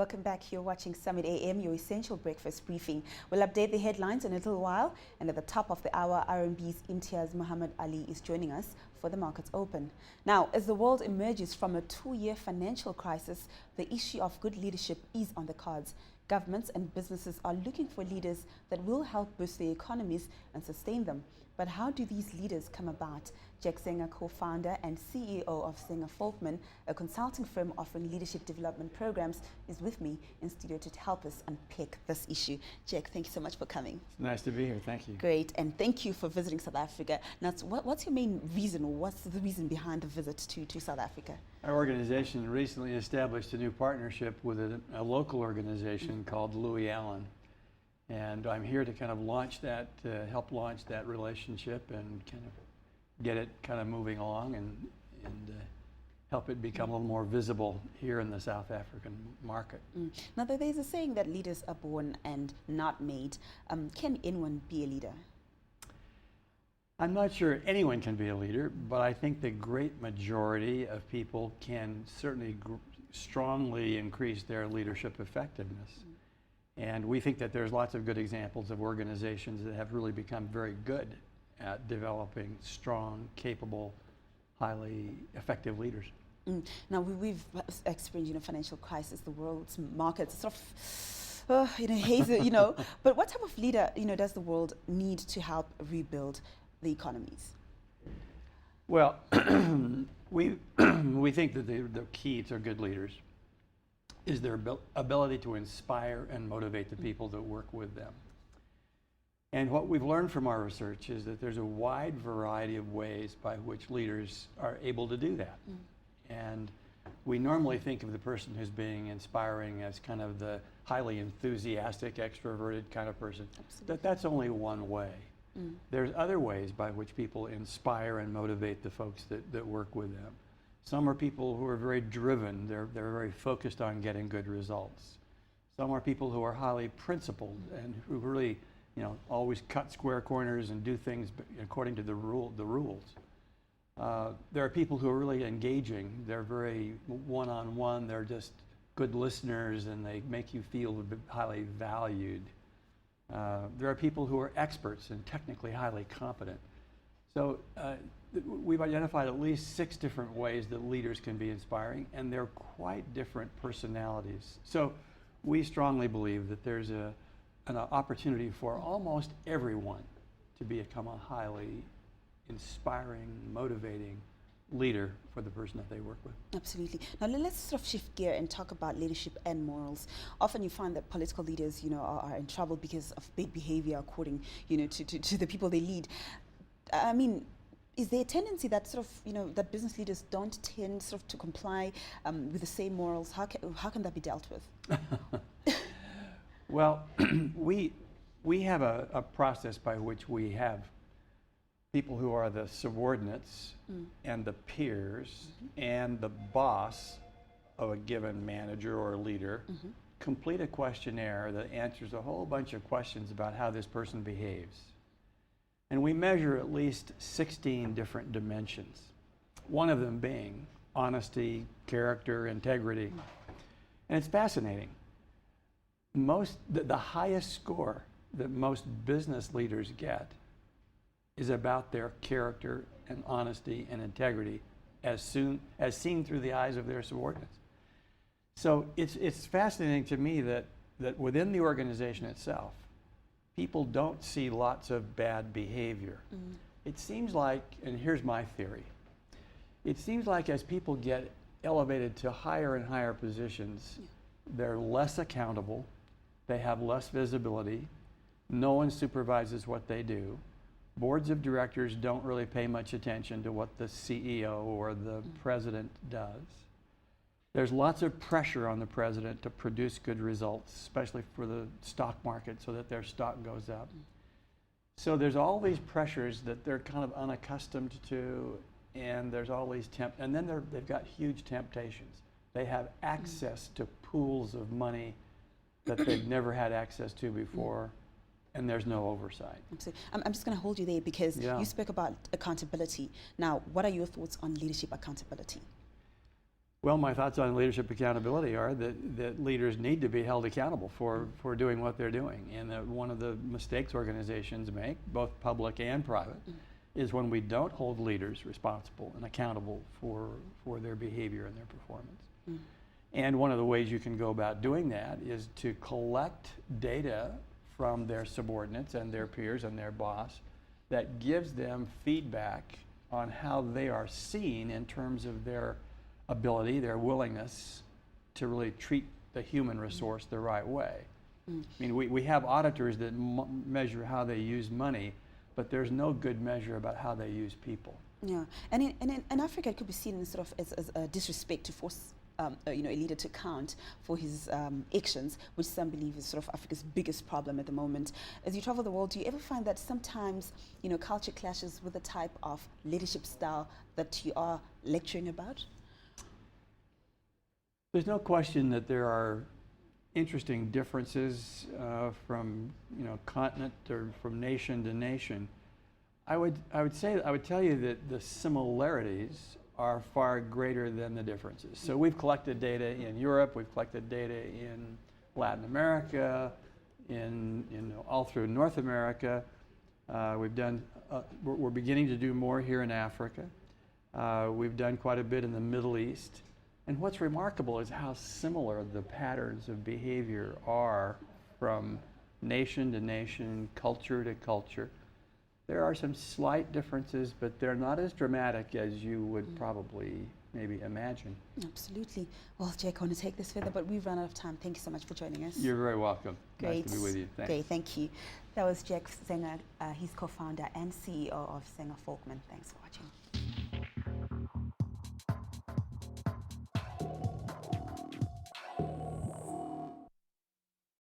Welcome back. You're watching Summit AM, your essential breakfast briefing. We'll update the headlines in a little while. And at the top of the hour, RMB's Imtiaz Muhammad Ali is joining us for the Markets Open. Now, as the world emerges from a 2-year financial crisis, the issue of good leadership is on the cards. Governments and businesses are looking for leaders that will help boost their economies and sustain them. But how do these leaders come about? Jack Zenger, co-founder and CEO of Zenger Folkman, a consulting firm offering leadership development programs, is with me in studio to help us unpick this issue. Jack, thank you so much for coming. It's nice to be here. Thank you. Great, and thank you for visiting South Africa. Now, what's your main reason, or what's the reason behind the visit to South Africa? Our organization recently established a new partnership with a local organization called Louis Allen. And I'm here to kind of launch that, help launch that relationship and kind of get it kind of moving along and help it become a little more visible here in the South African market. Now, there's a saying that leaders are born and not made. Can anyone be a leader? I'm not sure anyone can be a leader, but I think the great majority of people can certainly strongly increase their leadership effectiveness. And we think that there's lots of good examples of organizations that have really become very good at developing strong, capable, highly effective leaders. Now, we've experienced, financial crisis, the world's markets sort of in a haze, But what type of leader, does the world need to help rebuild the economies? Well, we think that the key to good leaders is their ability to inspire and motivate the people that work with them. And what we've learned from our research is that there's a wide variety of ways by which leaders are able to do that. And we normally think of the person who's being inspiring as kind of the highly enthusiastic, extroverted kind of person. That's only one way. There's other ways by which people inspire and motivate the folks that work with them. Some are people who are very driven. They're very focused on getting good results. Some are people who are highly principled and who really, always cut square corners and do things according to the rules. There are people who are really engaging. They're very one-on-one. They're just good listeners, and they make you feel highly valued. There are people who are experts and technically highly competent. So we've identified at least 6 different ways that leaders can be inspiring, and they're quite different personalities. So we strongly believe that there's an opportunity for almost everyone to become a highly inspiring, motivating leader for the person that they work with. Absolutely. Now let's sort of shift gear and talk about leadership and morals. Often you find that political leaders, are in trouble because of bad behavior according, to the people they lead. I mean, is there a tendency that sort of, that business leaders don't tend sort of to comply with the same morals? How can that be dealt with? Well, we have a process by which we have people who are the subordinates and the peers and the boss of a given manager or leader complete a questionnaire that answers a whole bunch of questions about how this person behaves. And we measure at least 16 different dimensions, one of them being honesty, character, integrity. And it's fascinating. The highest score that most business leaders get is about their character and honesty and integrity as seen through the eyes of their subordinates. So it's fascinating to me that within the organization itself, people don't see lots of bad behavior. It seems like, and here's my theory, it seems like as people get elevated to higher and higher positions, they're less accountable, they have less visibility, no one supervises what they do. Boards of directors don't really pay much attention to what the CEO or the president does. There's lots of pressure on the president to produce good results, especially for the stock market, so that their stock goes up. So there's all these pressures that they're kind of unaccustomed to, and there's all these and then they've got huge temptations. They have access to pools of money that they've never had access to before, and there's no oversight. I'm just going to hold you there because you spoke about accountability. Now, what are your thoughts on leadership accountability? Well, my thoughts on leadership accountability are that leaders need to be held accountable for doing what they're doing. And that one of the mistakes organizations make, both public and private, is when we don't hold leaders responsible and accountable for their behavior and their performance. And one of the ways you can go about doing that is to collect data from their subordinates and their peers and their boss that gives them feedback on how they are seen in terms of their ability, their willingness to really treat the human resource the right way. I mean, we have auditors that measure how they use money, but there's no good measure about how they use people. Yeah, and in Africa, it could be seen sort of as a disrespect to force a leader to account for his actions, which some believe is sort of Africa's biggest problem at the moment. As you travel the world, do you ever find that sometimes culture clashes with the type of leadership style that you are lecturing about? There's no question that there are interesting differences from continent or from nation to nation. I would tell you that the similarities are far greater than the differences. So we've collected data in Europe, we've collected data in Latin America, in all through North America. We're beginning to do more here in Africa. We've done quite a bit in the Middle East. And what's remarkable is how similar the patterns of behavior are from nation to nation, culture to culture. There are some slight differences, but they're not as dramatic as you would probably maybe imagine. Absolutely. Well, Jack, I want to take this further, but we've run out of time. Thank you so much for joining us. You're very welcome. Great. Nice to be with you. Thanks. Great, thank you. That was Jack Zenger. He's co-founder and CEO of Zenger Folkman. Thanks for watching.